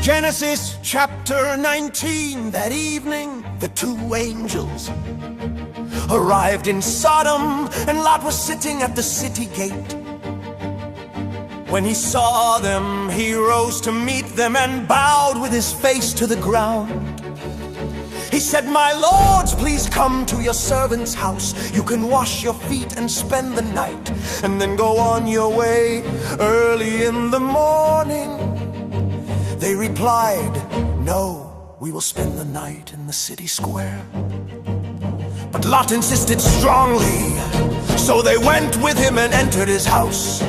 Genesis chapter 19. That evening, the two angels arrived in Sodom, and Lot was sitting at the city gate. When he saw them, he rose to meet them and bowed with his face to the ground. He said, "My lords, please come to your servant's house. You can wash your feet and spend the night, and then go on your way early in the morning." They replied, "No, we will spend the night in the city square." But Lot insisted strongly, so they went with him and entered his house.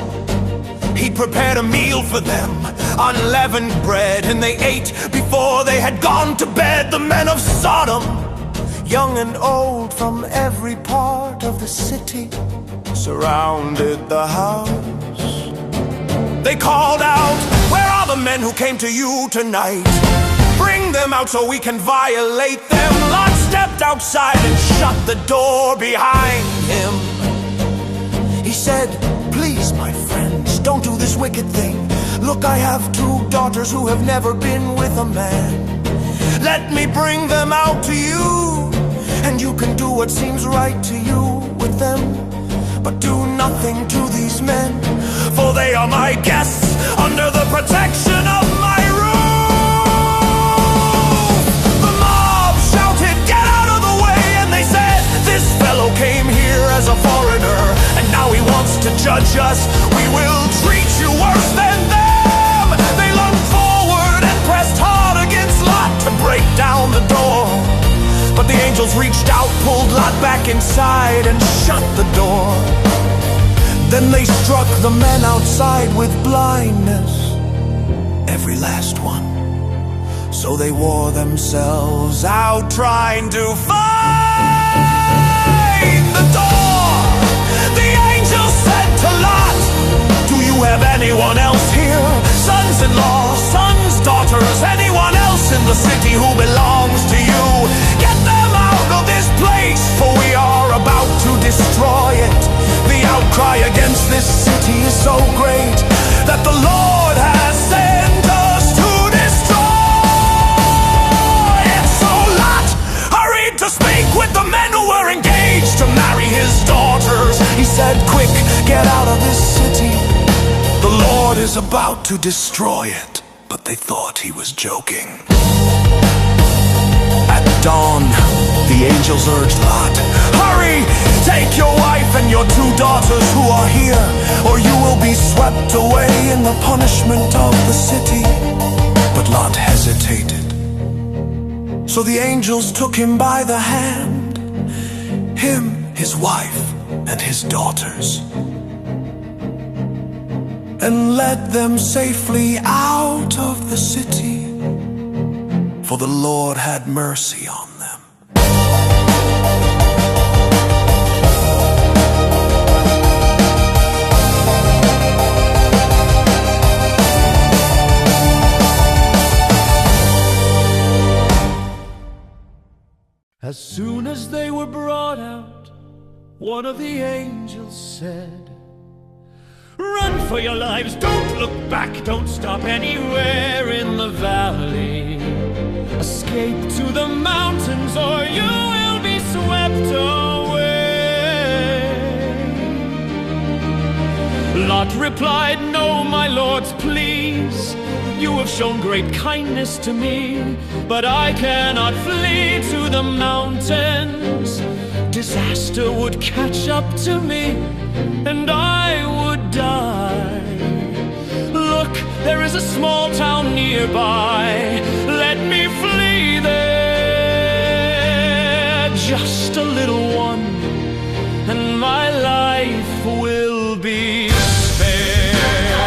He prepared a meal for them, unleavened bread, and they ate before they had gone to bed. The men of Sodom, young and old, from every part of the city, surrounded the house. They called out, "Where are the men who came to you tonight? Bring them out so we can violate them." Lot stepped outside and shut the door behind him. He said, "Please, my friends, don't do this wicked thing. Look, I have two daughters who have never been with a man. Let me bring them out to you, and you can do what seems right to you with them. But do nothing to these men, for they are my guests under the protection of my roof." The mob shouted, "Get out of the way!" And they said, "This fellow came here as a foreigner, and now he wants to judge us. We will treat you worse than them." They lunged forward and pressed hard against Lot to break down the door. But the angels reached out, pulled Lot back inside, and shut the door. Then they struck the men outside with blindness, every last one. So they wore themselves out trying to find the door. The angel said to Lot, "Do you have anyone else here? Sons-in-law, sons, daughters, anyone else in the city who belongs to you? Get them out of this place, for we are about to destroy it. The outcry against this city is so great that the Lord has sent us to destroy it." So Lot hurried to speak with the men who were engaged to marry his daughters. He said, "Quick, get out of this city. The Lord is about to destroy it." But they thought he was joking. At dawn, the angels urged Lot, "Hurry, take your wife and your two daughters who are here, or you will be swept away in the punishment of the city." But Lot hesitated. So the angels took him by the hand, him, his wife, and his daughters, and led them safely out of the city, for the Lord had mercy on them. As soon as they were brought out, one of the angels said, "Run for your lives, don't look back, don't stop anywhere in the valley. Escape to the mountains or you will be swept away." Lot replied, "No, my lords, please. You have shown great kindness to me, but I cannot flee to the mountains. Disaster would catch up to me, and I would die. Look, there is a small town nearby. Let me flee there, just a little one, and my life will be spared."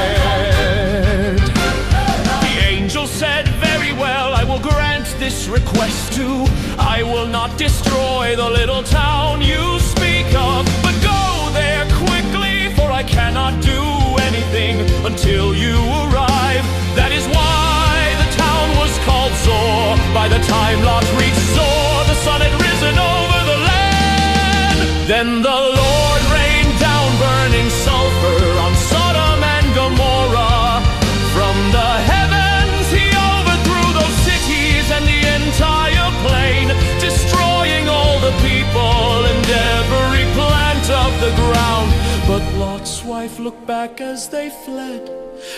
The angel said, "Very well, I will grant this request too. I will not destroy the little town you speak of, but go there quickly, for I cannot do anything until you arrive." That is why the town was called Zor. By the time Lot reached Zor, the sun had risen over the land. Then the Lord rained down burning sulfur on Sodom and Gomorrah. From the heavens he overthrew Lot's wife looked back as they fled,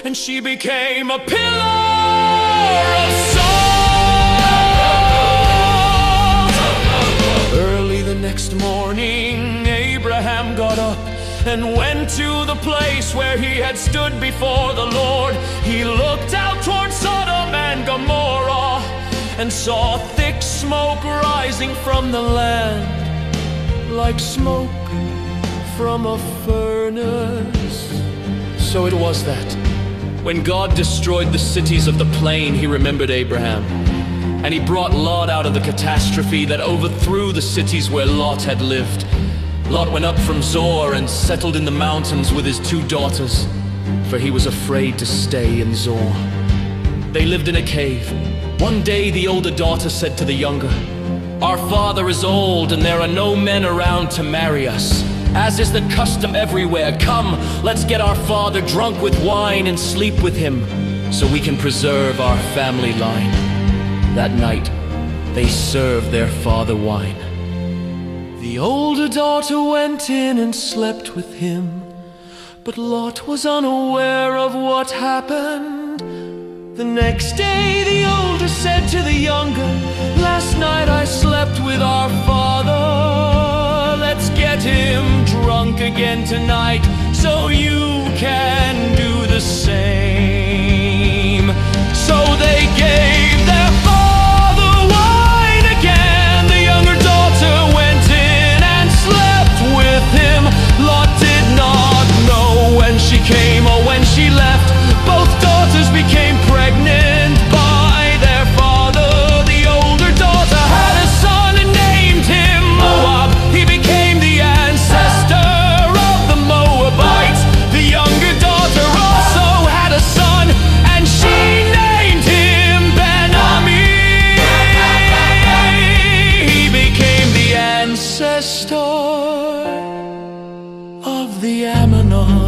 and she became a pillar of salt. Early the next morning, Abraham got up and went to the place where he had stood before the Lord. He looked out toward Sodom and Gomorrah and saw thick smoke rising from the land, like smoke from a furnace. So it was that when God destroyed the cities of the plain, he remembered Abraham, and he brought Lot out of the catastrophe that overthrew the cities where Lot had lived. Lot went up from Zoar and settled in the mountains with his 2 daughters, for he was afraid to stay in Zoar. They lived in a cave. One day the older daughter said to the younger, "Our father is old and there are no men around to marry us. As is the custom everywhere, come, let's get our father drunk with wine and sleep with him, so we can preserve our family line." That night, they served their father wine. The older daughter went in and slept with him, but Lot was unaware of what happened. The next day, the older said to the younger, "Last night I slept with our father. Let's get him drunk again tonight, so you can do the same." So they gave their father wine again. The younger daughter went in and slept with him. Lot did not know when she came or when she left. Both daughters became pregnant by their father. The older daughter had a son and named him Moab. He became the ancestor of the Moabites. The younger daughter also had a son, and she named him Ben-Ami. He became the ancestor of the Ammonites.